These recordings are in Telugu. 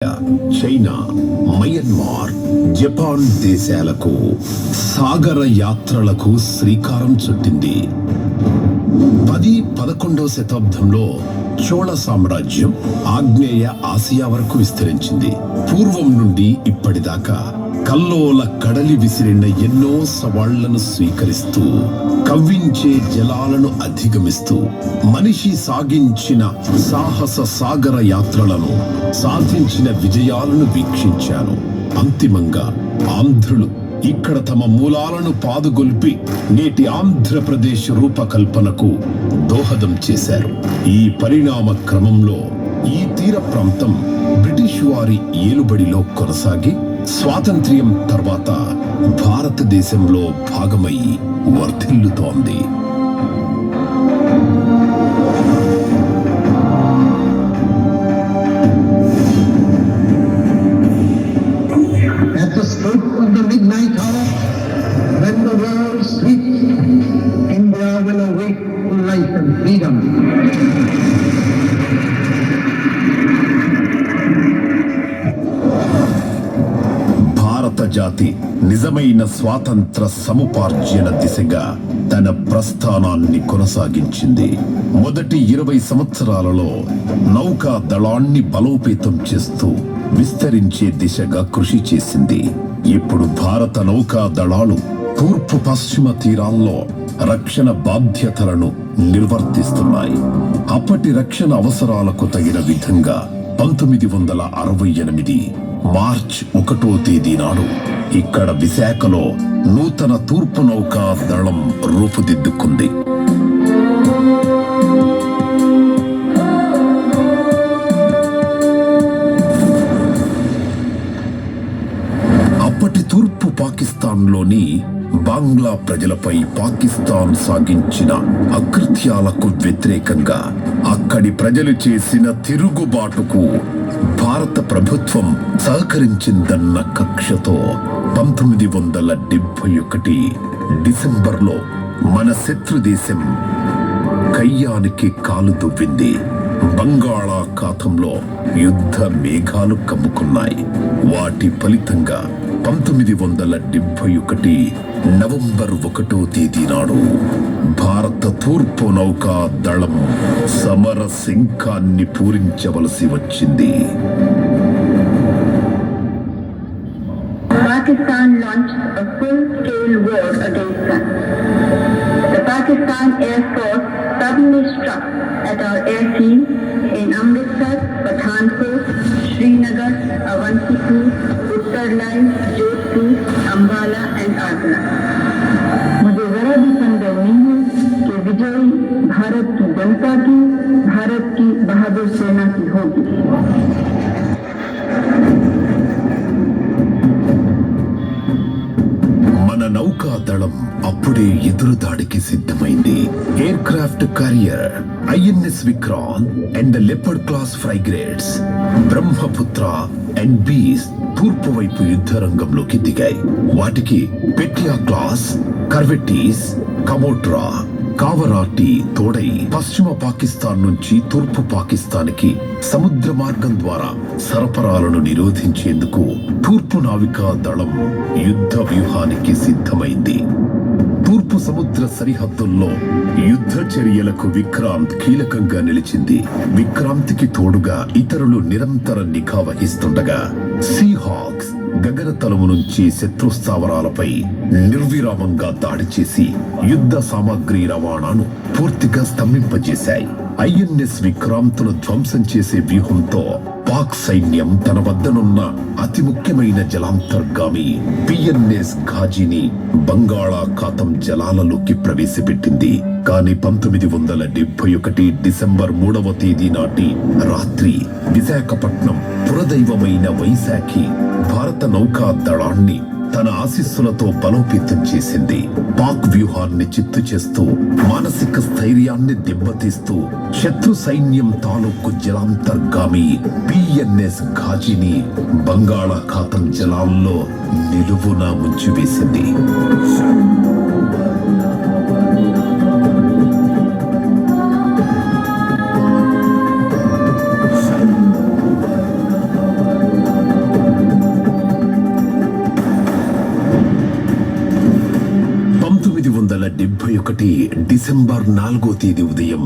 చైనా, మయన్మార్, జపాన్ దేశాలకు సాగర యాత్రలకు శ్రీకారం చుట్టింది. 10-11వ శతాబ్దంలో చోళ సామ్రాజ్యం ఆగ్నేయ ఆసియా వరకు విస్తరించింది. పూర్వం నుండి ఇప్పటిదాకా కల్లోల కడలి విసిరిన ఎన్నో సవాళ్లను స్వీకరిస్తూ కవ్వించే జలాలను అధిగమిస్తూ మనిషి సాగించిన సాహస సాగర యాత్రలను సాధించిన విజయాలను వీక్షించాను. అంతిమంగా ఆంధ్రులు ఇక్కడ తమ మూలాలను పాదుగొల్పి నేటి ఆంధ్రప్రదేశ్ రూపకల్పనకు దోహదం చేశారు. ఈ పరిణామ క్రమంలో ఈ తీర ప్రాంతం బ్రిటిష్ వారి ఏలుబడిలో కొనసాగి స్వాతంత్ర్యం తర్వాత భారతదేశంలో భాగమై వర్ధిల్లుతోంది. At the stroke of the midnight hour, when the world sleeps, India will awake to life and freedom. భారత జాతి నిజమైన స్వాతంత్ర సముపార్జన దిశగా తన ప్రస్థానాన్ని కొనసాగించింది. మొదటి 20 సంవత్సరాలలో నౌకా దళాన్ని బలోపేతం చేస్తూ విస్తరించే దిశగా కృషి చేసింది. ఇప్పుడు భారత నౌకా దళాలు తూర్పు పశ్చిమ తీరాల్లో రక్షణ బాధ్యతలను నిర్వర్తిస్తున్నాయి. అప్పటి రక్షణ అవసరాలకు తగిన విధంగా 1968 మార్చి 1వ తేదీ నాడు ఇక్కడ విశాఖలో నూతన తూర్పు నౌకా దళం రూపుదిద్దుకుంది. అప్పటి తూర్పు పాకిస్తాన్లోని బంగ్లా ప్రజలపై పాకిస్తాన్ సాగించిన అకృత్యాలకు వ్యతిరేకంగా అక్కడి ప్రజలు చేసిన తిరుగుబాటుకు భారత ప్రభుత్వం సహకరించిందన్న కక్షతో 1971 డిసెంబర్లో మన శత్రుదేశం కయ్యానికి కాలు దువ్వింది. బంగాళాఖాతంలో యుద్ధ మేఘాలు కమ్ముకున్నాయి. వాటి ఫలితంగా 1971 నవంబర్ 1వ తేదీ నాడు భారత తూర్పు నౌకా దళం సమర శంఖాన్ని పూరించవలసి వచ్చింది. Pakistan launched a full-scale war against us. The Pakistan Air Force suddenly struck at our airfield in Amritsar, Pathankot, Srinagar, Awantipur, Uttarlai, Jodhpur, Ambala and Agra. मुझे जरा भी संदेह नहीं है कि विजय भारत की जनता की, भारत की बहादुर सेना की होगी. మన నౌకా దళం అప్పుడే ఎదురుదాడికి సిద్ధమైంది. Aircraft carrier INS Vikrant and the leopard class frigates Brahmaputra and Beas తూర్పు వైపు యుద్ధ రంగంలోకి దిగాయి. వాటికి పెట్యా క్లాస్ కర్వెట్టీస్, కమోట్రా, కావరాటి తోడై పశ్చిమ పాకిస్తాన్ నుంచి తూర్పు పాకిస్తాన్కి సముద్ర మార్గం ద్వారా సరఫరాలను నిరోధించేందుకు తూర్పు నావికా దళం యుద్ధ వ్యూహానికి సిద్ధమైంది. తూర్పు సముద్ర సరిహద్దుల్లో యుద్ధ చర్యలకు విక్రాంత్ కీలకంగా నిలిచింది. విక్రాంత్కి తోడుగా ఇతరులు నిరంతర నిఘా వహిస్తుండగా సీహాక్స్ గగనతలము నుంచి శత్రు స్థావరాలపై నిర్విరామంగా దాడి చేసి యుద్ధ సామాగ్రి రవాణాను పూర్తిగా స్తంభింపజేశాయి. ఐఎన్ఎస్ విక్రాంత్ను ధ్వంసం చేసే వ్యూహంతో పాక్ సైన్యం తన వద్దనున్న అతి ముఖ్యమైన జలాంతర్గామి పిఎన్ఎస్ ఘాజీని బంగాళాఖాతం జలాలలోకి ప్రవేశపెట్టింది. కానీ 1971 డిసెంబర్ 3వ తేదీ నాటి రాత్రి విశాఖపట్నం పురదైవమైన వైశాఖి భారత నౌకా దళాన్ని తన ఆశీస్సులతో బలోపేతం చేసింది. పాక్ వ్యూహాన్ని చిత్తు చేస్తూ మానసిక స్థైర్యాన్ని దెబ్బతీస్తూ శత్రు సైన్యం తాలూకు జలాంతర్గామి పిఎన్ఎస్ ఘాజీని బంగాళాఖాతం జలాల్లో నిలువున ముంచివేసింది. 1971 డిసెంబర్ 4వ తేదీ ఉదయం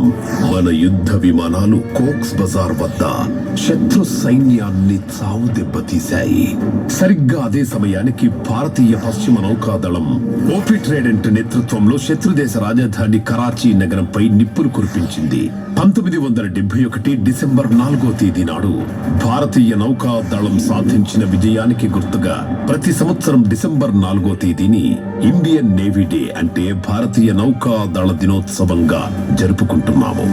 మన యుద్ధ విమానాలు కోక్స్ బజార్ వద్ద శత్రు సైన్యాన్ని చావు దెబ్బతీశాయి. సరిగ్గా అదే సమయానికి భారతీయ పశ్చిమ నౌకాదళం ఓపీ ట్రైడెంట్ నేతృత్వంలో శత్రుదేశ రాజధాని కరాచీ నగరంపై నిప్పులు కురిపించింది. 1971 డిసెంబర్ 4వ తేదీ నాడు భారతీయ నౌకాదళం సాధించిన విజయానికి గుర్తుగా ప్రతి సంవత్సరం డిసెంబర్ 4వ తేదీని ఇండియన్ నేవీ డే అంటే భారతీయ నౌకాదళ దినోత్సవంగా జరుపుకుంటున్నాము.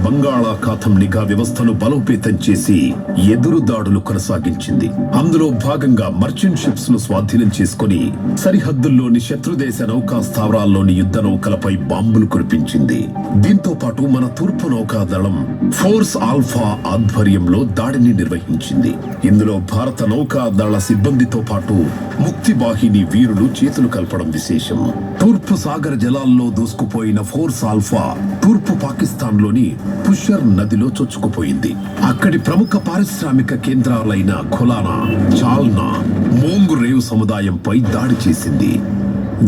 బంగాళాఖాతం నిఘా వ్యవస్థను బలోపేతం చేసి ఎదురు దాడులు కొనసాగించింది. అందులో భాగంగా మర్చెంట్ షిప్స్ ను స్వాధీనం చేసుకుని సరిహద్దుల్లోని శత్రుదేశ నౌకా స్థావరాల్లోని యుద్ధ నౌకలపై బాంబులు కురిపించింది. దీంతో పాటు మన తూర్పు నౌకాదళం ఫోర్స్ ఆల్ఫా ఆధ్వర్యంలో దాడిని నిర్వహించింది. ఇందులో భారత నౌకాదళ సిబ్బందితో పాటు ముక్తి వాహిని వీరులు చేతులు కలపడం విశేషం. తూర్పు సాగర జలాల్లో దూసుకుపోయిన ఫోర్స్ ఆల్ఫా తూర్పు పాకిస్తాన్ లోని పుషర్ నదిలో చొచ్చుకుపోయింది. అక్కడి ప్రముఖ పారిశ్రామిక కేంద్రాలైన ఖులానా, చాల్నా, మోంగు రేవు సముదాయంపై దాడి చేసింది.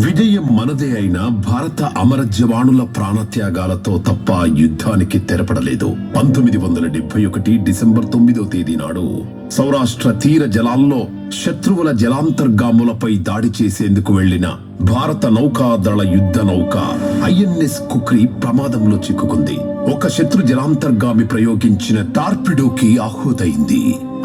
విజయం మనదే అయిన భారత అమర జవానుల ప్రాణత్యాగాలతో తప్ప యుద్ధానికి తెరపడలేదు. 1971 డిసెంబర్ 9వ తేదీ నాడు సౌరాష్ట్ర తీర జలాల్లో శత్రువుల జలాంతర్గాములపై దాడి చేసేందుకు వెళ్లిన భారత నౌకాదళ యుద్ధ నౌక ఐఎన్ఎస్ కుక్రీ ప్రమాదంలో చిక్కుకుంది. ఒక శత్రు జలాంతర్గామి ప్రయోగించిన టార్పిడోకి ఆహుతైంది.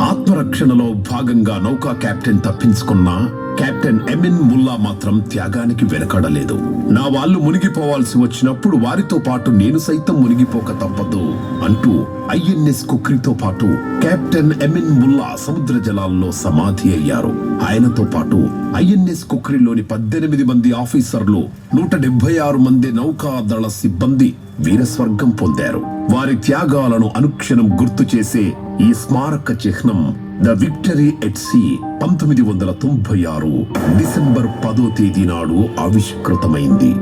ఆత్మరక్షణలో భాగంగా నౌకా కెప్టెన్ తప్పించుకున్నా కెప్టెన్ ఎంఎన్ ముల్లా మాత్రం త్యాగానికి వెనకాడలేదు. నా వాళ్ళు మునిగిపోవాల్సి వచ్చినప్పుడు వారితో పాటు నేను సైతం మునిగిపోక తప్పదు అంటూ ఐఎన్ఎస్ కుక్రీతో పాటు కెప్టెన్ ఎంఎన్ ముల్లా సముద్ర జలాల్లో సమాధి అయ్యారు. ఆయనతో పాటు ఐఎన్ఎస్ కుక్రీలోని 18 మంది ఆఫీసర్లు, 176 మంది నౌకాదళ సిబ్బంది వీరస్వర్గం పొందారు. వారి త్యాగాలను అనుక్షణం గుర్తు చేసే ఈ స్మారక చిహ్నం the victory at sea 1996 December 10వ తేదీ నాడు ఆవిష్కృతమైంది.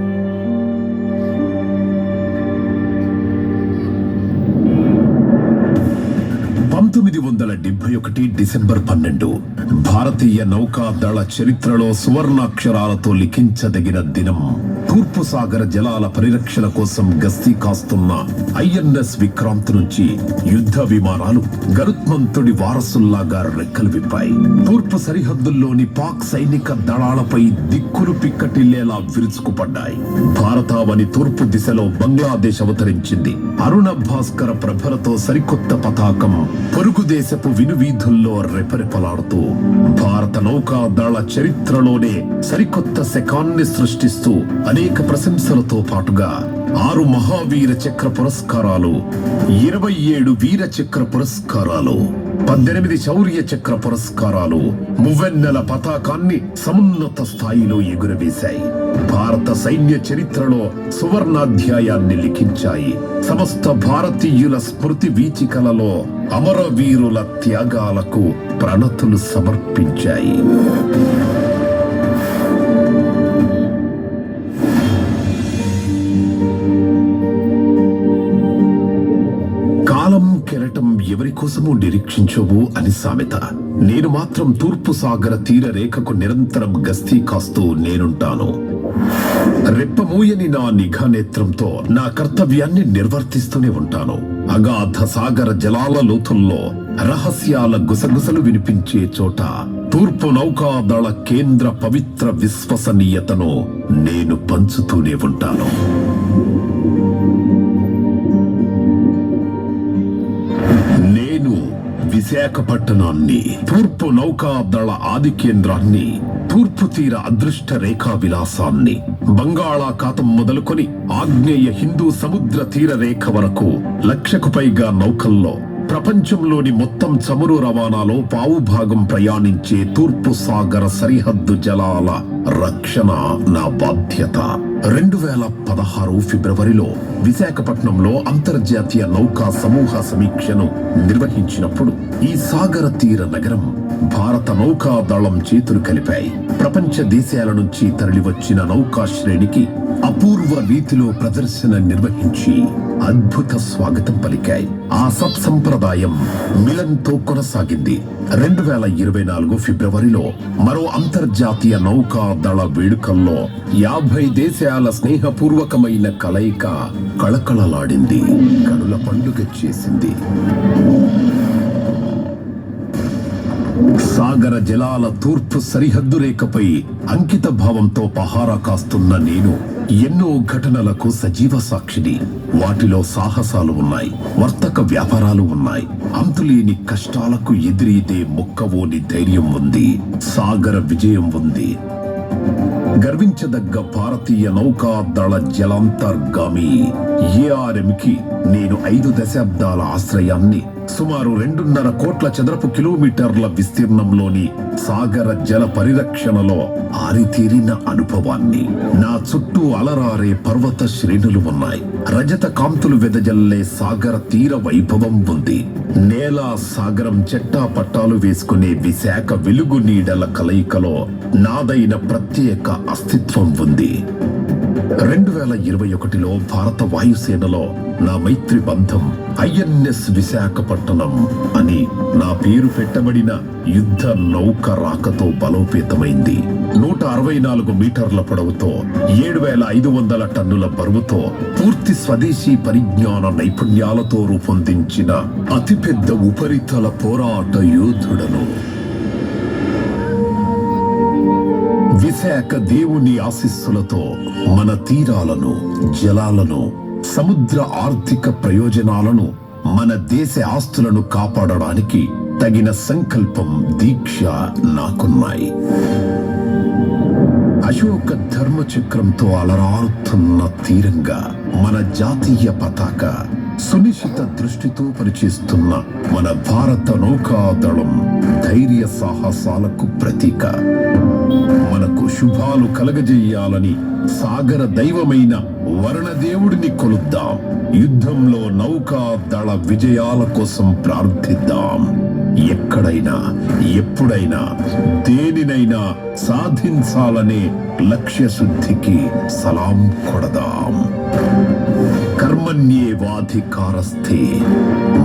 డిసెంబర్ 12 భారతీయ నౌకాదళ చరిత్రలో సువర్ణాక్షరాలతో లిఖించదగిన దినం. తూర్పు సాగర జలాల పరిరక్షణ కోసం గస్తీ కాస్తున్న ఐఎన్ఎస్ విక్రాంత్ నుంచి యుద్ధ విమానాలు గరుత్మంతుడి వారసుల్లాగా రెక్కలు విప్పాయి. తూర్పు సరిహద్దుల్లోని పాక్ సైనిక దళాలపై దిక్కులు పిక్కటిల్లేలా విరుచుకుపడ్డాయి. భారతావని తూర్పు దిశలో బంగ్లాదేశ్ అవతరించింది. అరుణ భాస్కర ప్రభలతో సరికొత్త పతాకం పొరుగు దేశపు వినువీధుల్లో రెపరెపలాడుతూ భారత నౌకాదళ చరిత్రలోనే సరికొత్త శకాన్ని సృష్టిస్తూ అనేక ప్రశంసలతో పాటుగా 6 మహావీర చక్ర పురస్కారాలు, 27 వీర చక్ర పురస్కారాలు, 18 శౌర్య చక్ర పురస్కారాలు, మువ్వెన్నెల పతాకాన్ని సమున్నత స్థాయిలో ఎగురవేశాయి. భారత సైన్య చరిత్రలో సువర్ణాధ్యాయాన్ని లిఖించాయి. సమస్త భారతీయుల స్మృతి వీచికలలో అమరవీరుల త్యాగాలకు ప్రణతులు సమర్పించాయి. కాలం కెరటం ఎవరి కోసమూ నిరీక్షించవు అని సామెత. నేను మాత్రం తూర్పు సాగర తీర రేఖకు నిరంతరం గస్తీ కాస్తూ నేనుంటాను. రెప్పమూయని నా నిఘా నేత్రంతో నా కర్తవ్యాన్ని నిర్వర్తిస్తూనే ఉంటాను. అగాధ సాగర జలాల లోతుల్లో రహస్యాల గుసగుసలు వినిపించే చోట తూర్పు నౌకాదళ కేంద్ర పవిత్ర విశ్వసనీయతను నేను పంచుతూనే ఉంటాను. విశాఖపట్టణాన్ని, తూర్పు నౌకాదళ ఆది కేంద్రాన్ని, తూర్పు తీర అదృష్ట రేఖా విలాసాన్ని, బంగాళాఖాతం మొదలుకొని ఆగ్నేయ హిందూ సముద్ర తీర రేఖ వరకు 1,00,000కు పైగా నౌకల్లో ప్రపంచంలోని మొత్తం చమురు రవాణాలో పావుభాగం ప్రయాణించే తూర్పు సాగర సరిహద్దు జలాల రక్షణ నా బాధ్యత. 2016 ఫిబ్రవరిలో విశాఖపట్నంలో అంతర్జాతీయ నౌకా సమూహ సమీక్షను నిర్వహించినప్పుడు ఈ సాగర తీర నగరం భారత నౌకాదళం చేతులు కలిపాయి. ప్రపంచ దేశాల నుంచి తరలివచ్చిన నౌకా శ్రేణికి అపూర్వ రీతిలో ప్రదర్శన నిర్వహించి అద్భుత స్వాగతం పలికాయి. ఆ సత్సంప్రదాయం మిలన్తో కొనసాగింది. 2024 ఫిబ్రవరిలో మరో అంతర్జాతీయ నౌకాదళ వేడుకల్లో 50 దేశాల స్నేహపూర్వకమైన కలయిక కళకళలాడింది, కనుల పండుగ చేసింది. సాగర జలాల తూర్పు సరిహద్దు రేఖపై అంకిత భావంతో పహారా కాస్తున్న నేను ఎన్నో ఘటనలకు సజీవ సాక్షిని. వాటిలో సాహసాలు ఉన్నాయి, వర్తక వ్యాపారాలు ఉన్నాయి, అంతులేని కష్టాలకు ఎదురీదే మొక్కవోని ధైర్యం ఉంది, సాగర విజయం ఉంది. గర్వించదగ్గ భారతీయ నౌకాదళ జలాంతర్గామి ఏఆర్ఎంకి నేను 5 దశాబ్దాల ఆశ్రయాన్ని, సుమారు 2.5 కోట్ల చదరపు కిలోమీటర్ల విస్తీర్ణంలోని సాగర జల పరిరక్షణలో ఆరితేరిన అనుభవాన్ని, నా చుట్టూ అలరారే పర్వత శ్రేణులు ఉన్నాయి, రజత కాంతులు వెదజల్లే సాగర తీర వైభవం ఉంది, నేల సాగరం చెట్టా పట్టాలు వేసుకునే విశాఖ వెలుగు నీడల కలయికలో నాదైన ప్రత్యేక అస్తిత్వం ఉంది. 2021లో భారత వాయుసేనలో నా మైత్రి బంధం ఐఎన్ఎస్ విశాఖపట్నం అని నా పేరు పెట్టబడిన యుద్ధ నౌక రాకతో బలోపేతమైంది. 164 మీటర్ల పొడవుతో 7,500 టన్నుల బరువుతో పూర్తి స్వదేశీ పరిజ్ఞాన నైపుణ్యాలతో రూపొందించిన అతిపెద్ద ఉపరితల పోరాట యోధుడను. విశాఖ దేవుని ఆశీస్సులతో మన తీరాలను, జలాలను, సముద్ర ఆర్థిక ప్రయోజనాలను, మన దేశ ఆస్తులను కాపాడడానికి తగిన సంకల్పం, దీక్ష నాకున్నాయి. అశోక ధర్మచక్రంతో అలరారుతున్న తీరంగా మన జాతీయ పతాక సునిశ్చిత దృష్టితో పనిచేస్తున్న మన భారత నౌకాదళం ధైర్య సాహసాలకు ప్రతీక. మనకు శుభాలు కలగజేయాలని సాగర దైవమైన వరుణదేవుడిని కొలుద్దాం. యుద్ధంలో నౌకాదళ విజయాల కోసం ప్రార్థిద్దాం. ఎక్కడైనా, ఎప్పుడైనా, దేనినైనా సాధించాలనే లక్ష్య శుద్ధికి సలాం కొడదాం. కర్మణ్యేవాధికారస్థే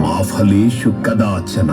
మా ఫలేషు కదాచన.